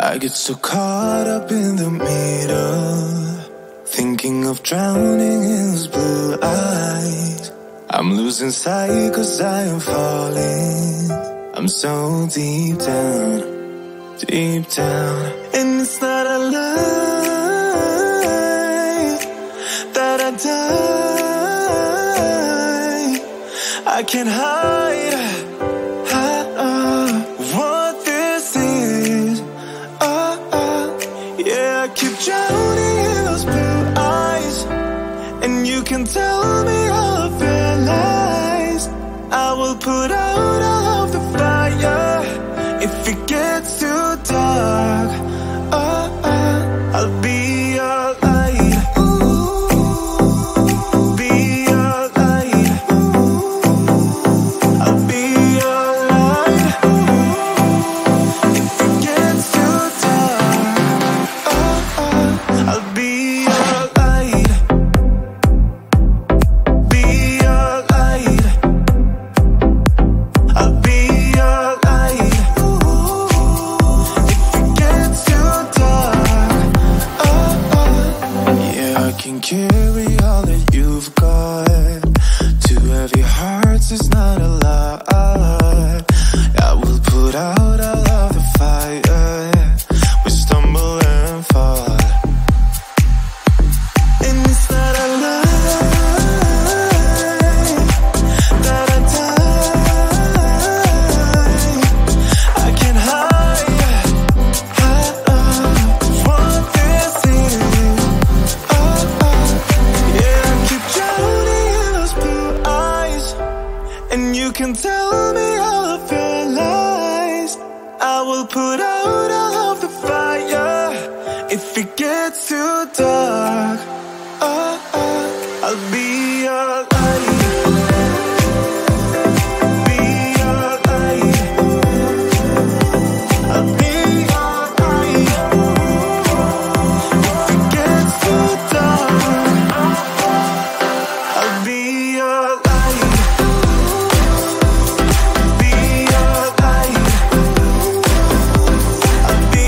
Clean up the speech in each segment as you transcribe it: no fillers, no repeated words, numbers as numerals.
I get so caught up in the middle, thinking of drowning in those blue eyes. I'm losing sight 'cause I am falling. I'm so deep down, deep down. And it's not a lie that I die. I can't hide what this is. Yeah, I keep drowning in those blue eyes, and you can tell me all of your lies. I will put out all of the fire if it gets too dark. I'll be your light. Be your light. I'll be your light. If it gets too dark, I'll be your light. Be your light. I'll be your light. If it gets too dark, yeah, I can carry all that you've got. Two heavy hearts is not a lot. I will put out all of the fire. We stumble and fall, and it's not a lie that I die. I can't hide what this is. Yeah, I keep drowning in those blue eyes, and you can tell me all of your lies. I will put out all of the fire if it gets too dark. I'll be your light. Be your light. I'll be your light. If it gets too dark, I'll be your light. Be your light. I'll be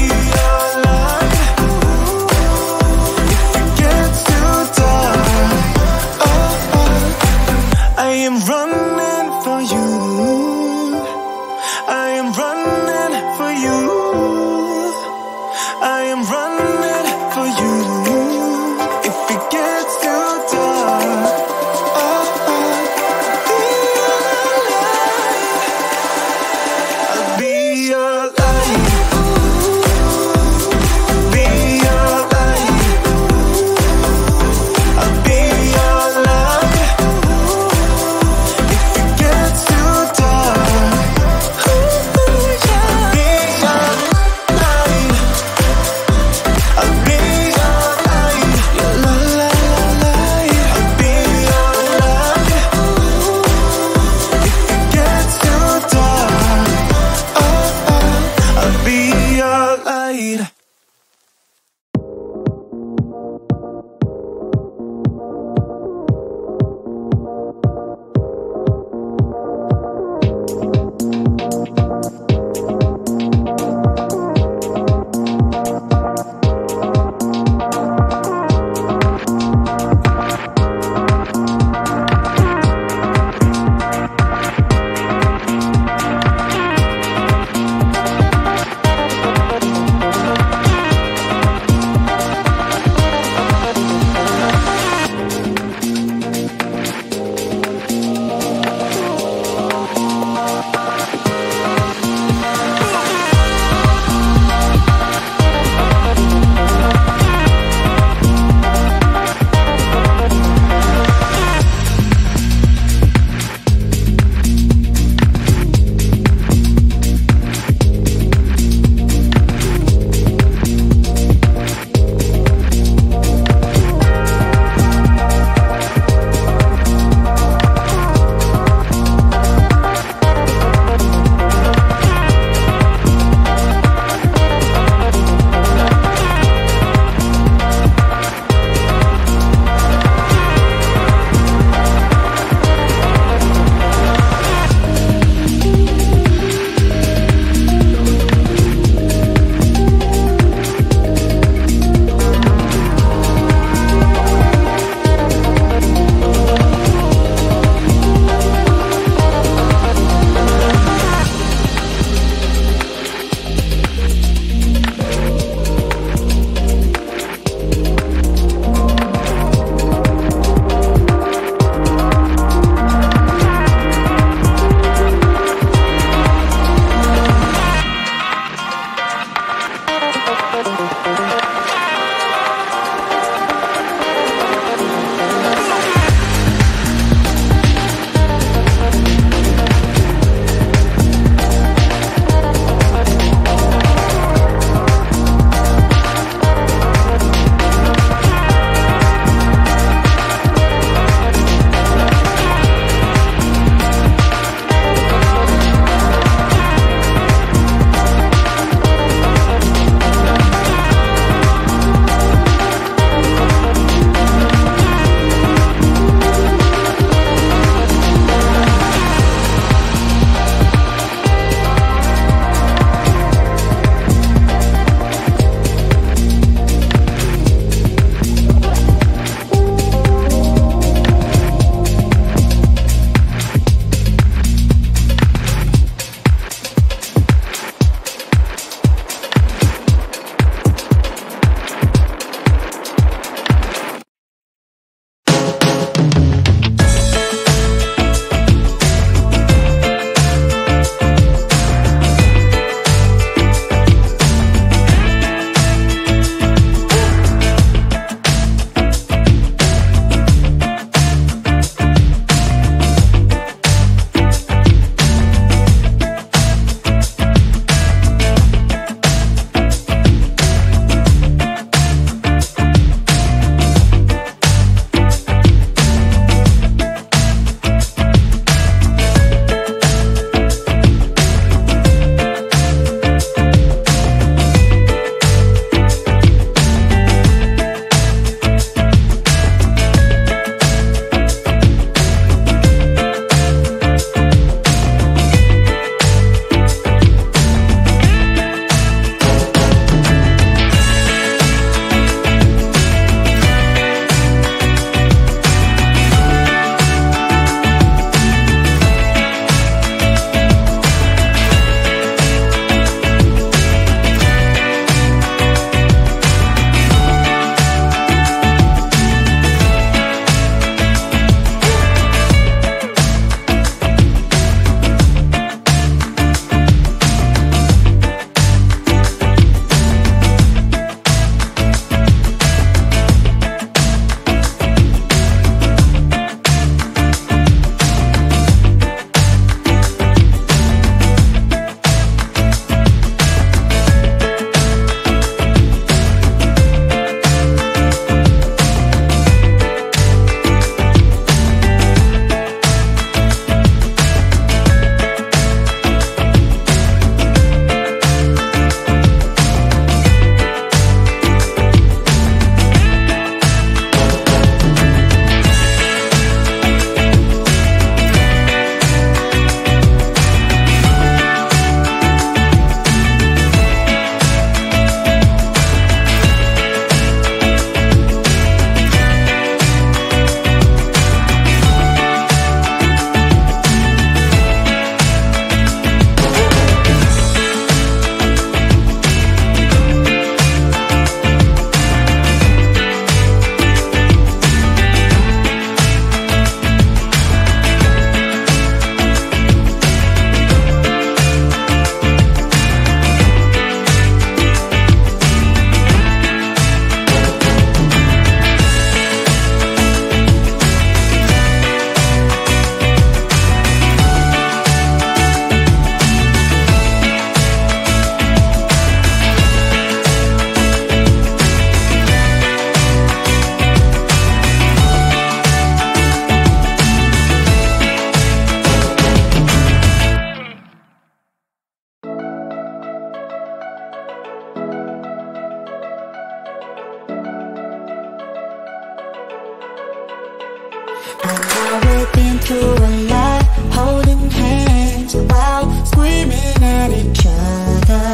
through a lot, holding hands while screaming at each other.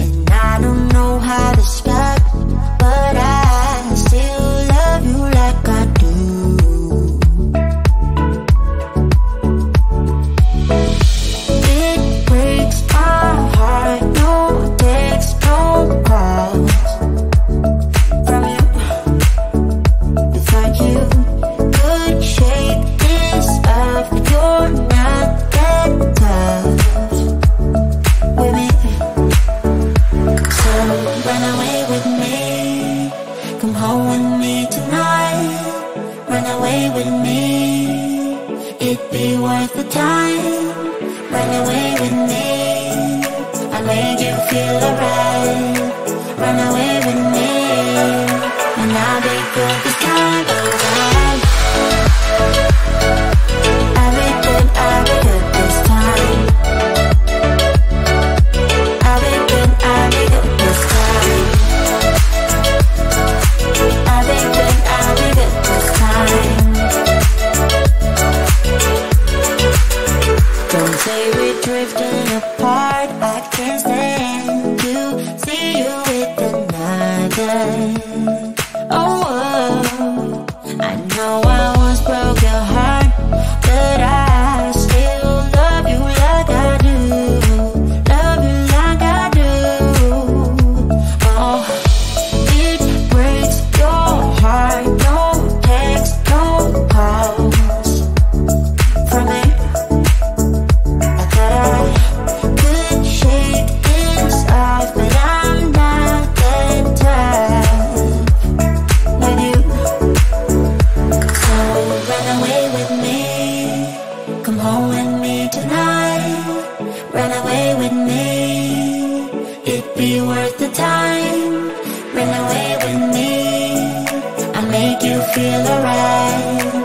And I don't know how to stop, but I still love you like I do. It breaks my heart, no text, no calls from you. Without you, could shake this off. You're not that tough with me. So run away with me, come home with me tonight. Run away with me, it'd be worth the time. Run away with me, I'll make you feel alright. Run away with me, and I'll be good this time, alright. I'll be good this time. I'll be good this time. I'll be good this time. Don't say we're drifting apart, I can't stand to see you with another. Oh, I know I once broke your heart, but I still love you like I do. Love you like I do. Oh, it breaks your heart, no text, no calls from me. I thought I could shake this off, but I'm not that tough with you. So run away with me, come home with me tonight. Run away with me, it'd be worth the time. Run away with me, I'll make you feel alright.